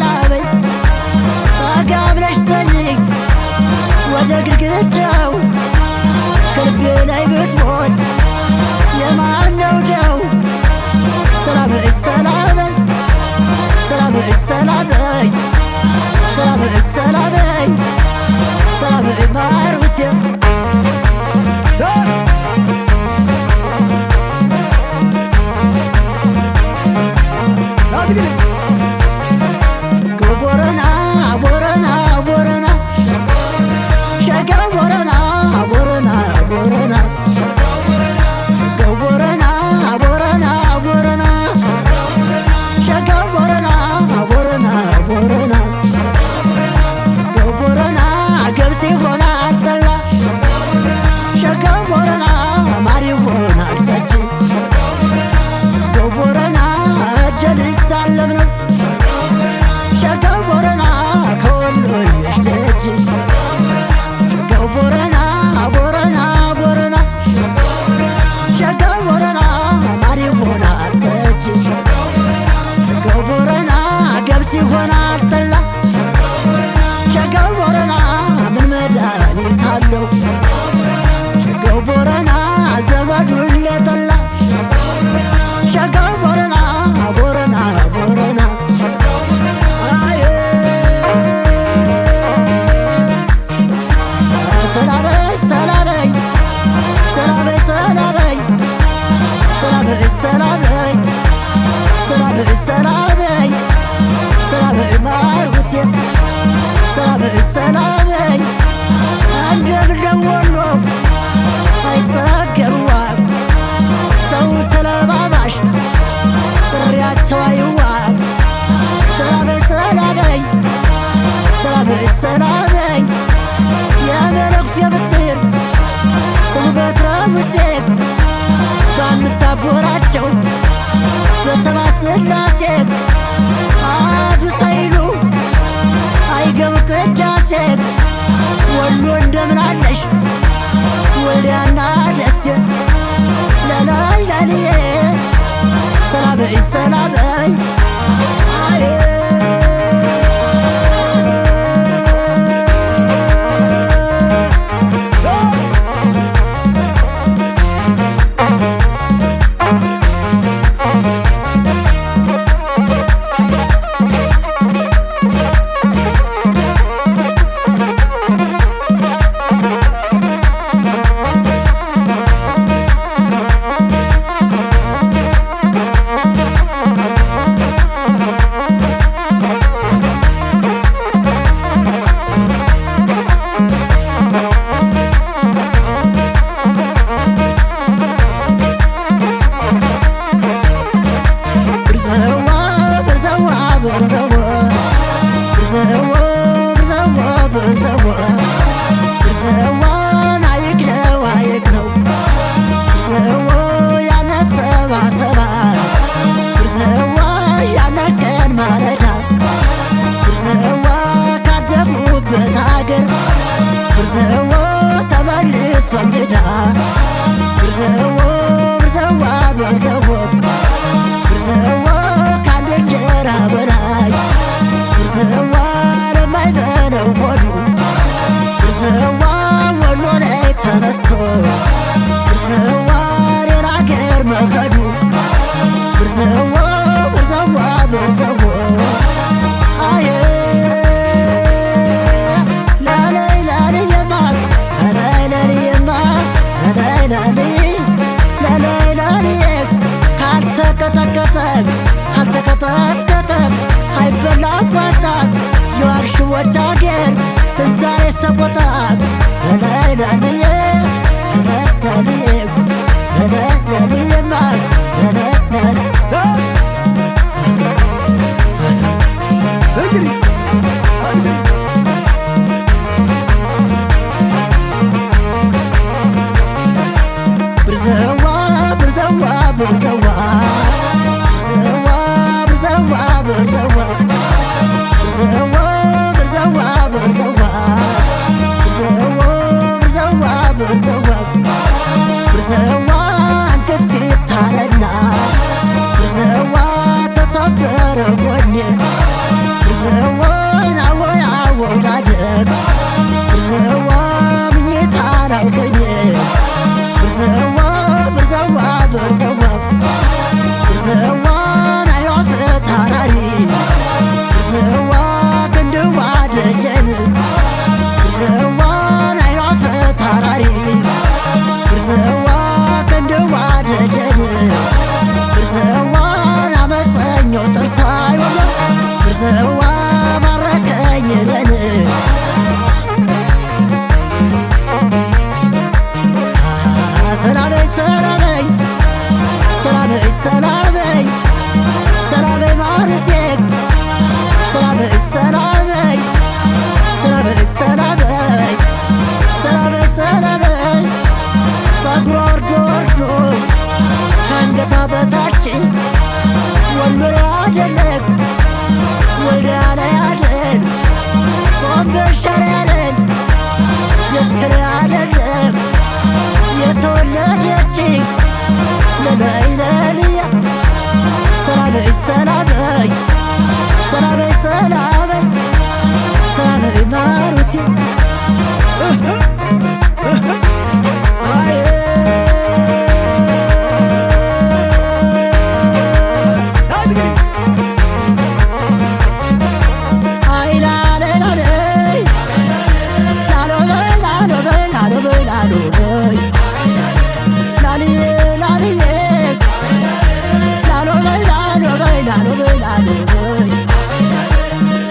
ሰላበይ ጠጋብለሽ ተኝ ወደ ግድግዳው ከልቤ ላይ ብትሞት የማን ነው ደው ሰላበይ ሰላበይ ሰላበይ ሰላበይ ሰላበይ ሰላበይ ሰላበይ ማሩቴ ቦረና ቦረና ቦረና ሸጋ ቦረና ቦረና ቦረና ቦረና ቦረና ቦረና ሸጋ ቦረና ቦረና ቦረና ቦረና ገብስ ይሆናል ጠላ ሸጋ ቦረና ማር ይሆናል ጠጅ ቦረና እጀ ልሳለም ነው ሸጋ ቦረና ከወሎ የሽደጅ ሸጋ ቦረና ቦረና ቦረና ሸጋ ቦረና ማር ይሆናል ጠጅ ሸጋ ቦረና ገብስ ይሆናል ጠላ ሸጋ ቦረና ምን መድኃኒት አለው ሸጋ ቦረና ዘመዱን ለጠላ ሸጋ ቦረና ቦረና ቦረና ሰላበይ ሰላበይ ሰላበይ ሰላበይ ሰላበይ ሰላበይ ሰላበይ ሰላበይ ሰላበይ ማሩቴ ሰላበይ ሰላበይ እንደምን ወሎ አይጠገቡም ሰው ተለባባሽ ጥሪያቸው አይዋም ሰላበይ ሰላበይ ሰላበይ ሰላበይ የመነኩሴ ብትር ስሙ በትረ ሙሴ በአምስት አቦራቸው በሰባት ሥላሴ አሐዱ ሳይሉ አይገቡ ቅዳሴ ወሎ እንደምን አለሽ ወልዲያና ደሴ ለላይ ለልዬ ሰላበይ ሰላበይ ካልተቀጠቀጠ አይበላ ቋጣ የዋርሽዎች አገር ትዛሬ ሰቆጣ ለለለልዬ ለለለልዬ ለለለልዬማ ለለለል እንግዲህ ብርዘዋ ብርዘዋ ብርዘዋ ብርዘዋ ተሰበረ ጎኔ ብርዘዋ ደጀን ብርዘዋን አይኗ ፈታራሪ ብርዘዋ ክንድዋ ደጀን ብርዘዋን አመፀኛው ጥርሷ አይወጋ ብርዘዋ ማረከኝ እኔን ሰላመኝ ሰላመኝ ሰላመኝ ሰላመኝ ሰላመኝ ማርቴ ሰላመኝ ሰላመኝ ሰላመኝ ሰላመኝ ሰላመኝ ሰላመኝ ፀጉሯ ወርዶ ወርዶ ከአንገቷ በታች ወሎ ያደለቅ ወልዲያ ላይ ያደል ኮምቦልቻ ላይ ያደል ደሴ ላይ ያደለም የተወለደች ለለይለልያ ሰላመኝ ሰላመኝ ሰላመኝ ሰላመኝ ሰላመኝ ማሩቲ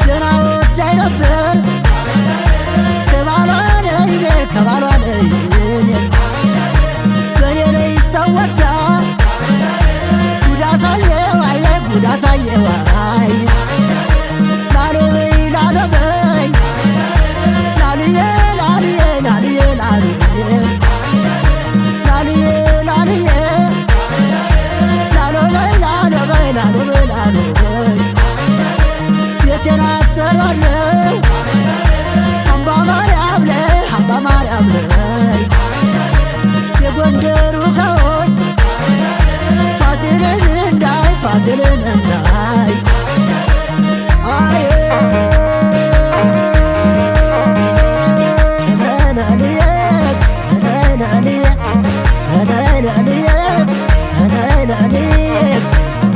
ገና ወዳይ ነበር ከባሏ ነይ በኔ ላይ ሰወታ ጉዳ ሳየው አይኔ ጉዳ ሳየው አይኔ ላሎበይ ላሎበይ ላልዬ ላልዬ ላልዬ ላልዬ ላልዬ ላልዬ ላሎበይ ላሎበይ ላሎበይ ላሎበይ ቤቴን አሰራለሁ አምባ ማርያም ላይ አምባ ማርያም ላይ የጎንደሩ ካሁን ፋሲልን እንዳይ ፋሲልን እንዳይ አይ ነነንየ ነነንየ ነነንየ ነነንየ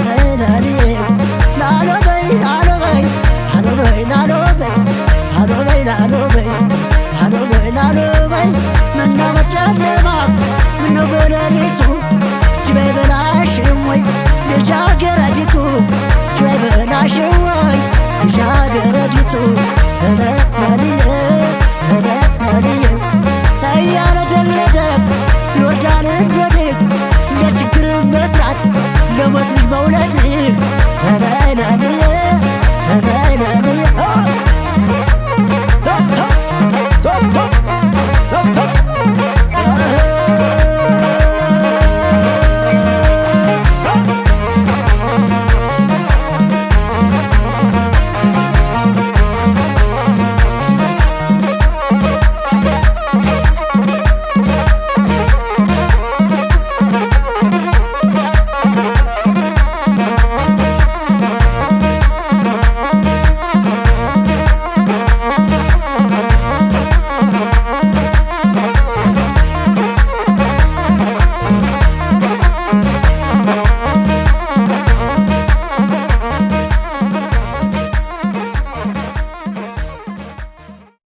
ነነንየ ላሎበይ ላሎበይ ላሎበይ ላሎበይ ላሎበይ ላሎበይ ላሎበይ ላሎበይ ምነው በጨለማ ምነው በሌሊቱ ጅበይ በላሽም ወይ ልጃገረዲቱ ጅበይ በላሽም ወይ ልጃገረዲቱ ነነንየ ነነንየ እያለደለደ ይወርዳል እንዶድቅ ለችግር መስራት ለሞት ልጅ መውለድ ነነንየ